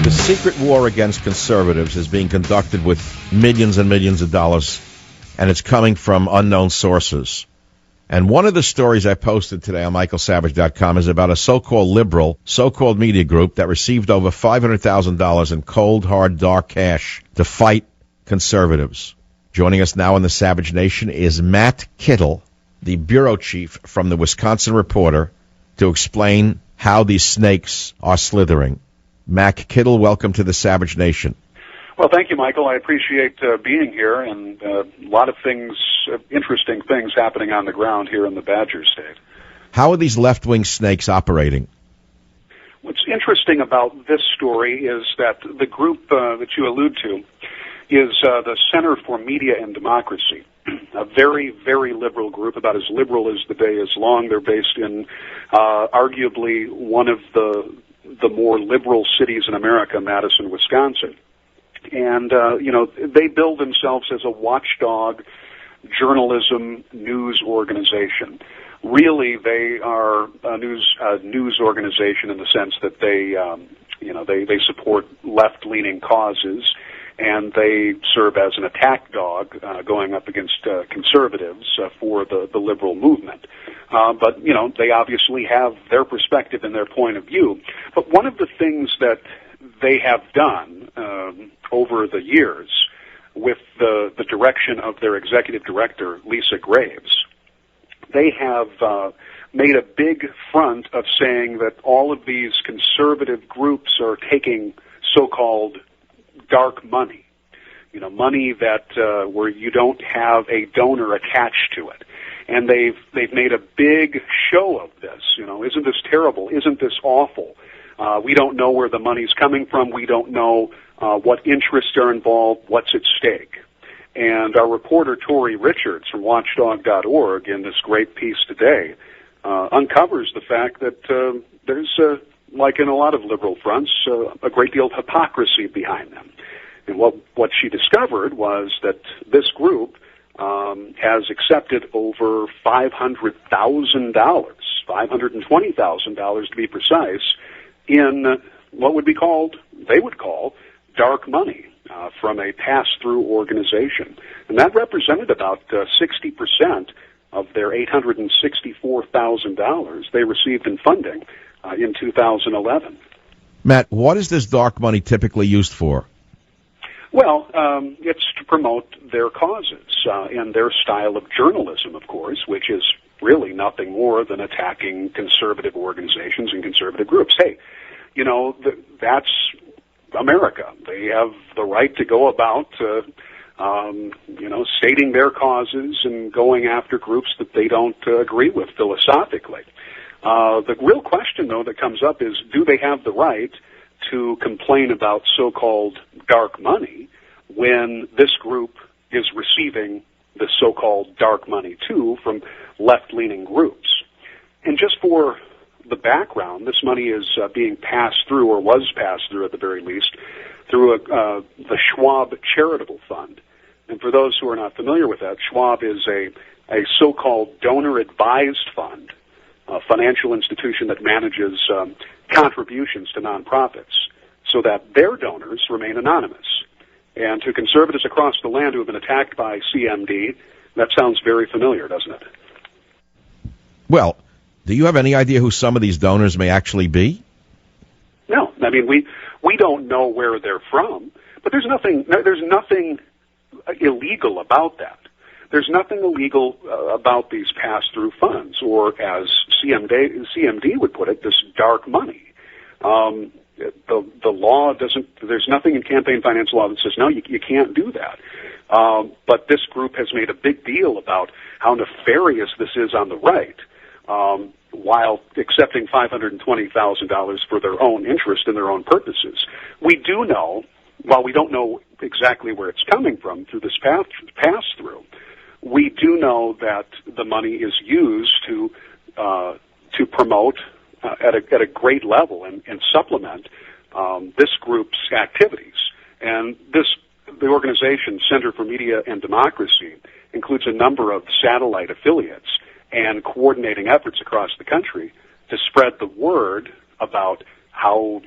The secret war against conservatives is being conducted with millions and millions of dollars, and it's coming from unknown sources. And one of the stories I posted today on michaelsavage.com is about a so-called liberal, so-called media group that received over $500,000 in cold, hard, dark cash to fight conservatives. Joining us now in the Savage Nation is Matt Kittle, the bureau chief from the Wisconsin Reporter, to explain how these snakes are slithering. Matt Kittle, welcome to the Savage Nation. Well, thank you, Michael. I appreciate being here, and a lot of things, interesting things happening on the ground here in the Badger State. How are these left-wing snakes operating? What's interesting about this story is that the group that you allude to is the Center for Media and Democracy, a very, very liberal group, about as liberal as the day is long. They're based in arguably one of the more liberal cities in America, Madison, Wisconsin. And, they build themselves as a watchdog journalism news organization. Really, they are a news organization in the sense that they support left-leaning causes, and they serve as an attack dog going up against conservatives for the liberal movement. But they obviously have their perspective and their point of view. But one of the things that they have done over the years with the direction of their executive director, Lisa Graves, they have made a big front of saying that all of these conservative groups are taking so-called dark money, money that where you don't have a donor attached to it. And they've made a big show of this. Isn't this terrible? Isn't this awful? We don't know where the money's coming from. We don't know what interests are involved, what's at stake. And our reporter, Tori Richards from Watchdog.org, in this great piece today, uncovers the fact that there's, like in a lot of liberal fronts, a great deal of hypocrisy behind them. And what she discovered was that this group has accepted over $500,000, $520,000 to be precise, in what they would call dark money from a pass-through organization. And that represented about 60% of their $864,000 they received in funding in 2011. Matt, what is this dark money typically used for? Well, it's to promote their causes and their style of journalism, of course, which is really nothing more than attacking conservative organizations and conservative groups. Hey, that's America. They have the right to go about, stating their causes and going after groups that they don't agree with philosophically. The real question, though, that comes up is, do they have the right to complain about so-called dark money when this group is receiving the so-called dark money, too, from left-leaning groups? And just for the background, this money is being passed through, or was passed through at the very least, through the Schwab Charitable Fund. And for those who are not familiar with that, Schwab is a so-called donor-advised fund, a financial institution that manages contributions to nonprofits so that their donors remain anonymous. And to conservatives across the land who have been attacked by CMD, that sounds very familiar, doesn't it? Well, do you have any idea who some of these donors may actually be? No. I mean, we don't know where they're from, but there's nothing illegal about that. There's nothing illegal about these pass-through funds, or as CMD would put it, this dark money. The law doesn't. There's nothing in campaign finance law that says no, you can't do that. But this group has made a big deal about how nefarious this is on the right, while accepting $520,000 for their own interest and their own purposes. We do know, while we don't know exactly where it's coming from through this pass-through, we do know that the money is used to promote at a great level and supplement this group's activities. And the organization, Center for Media and Democracy, includes a number of satellite affiliates and coordinating efforts across the country to spread the word about how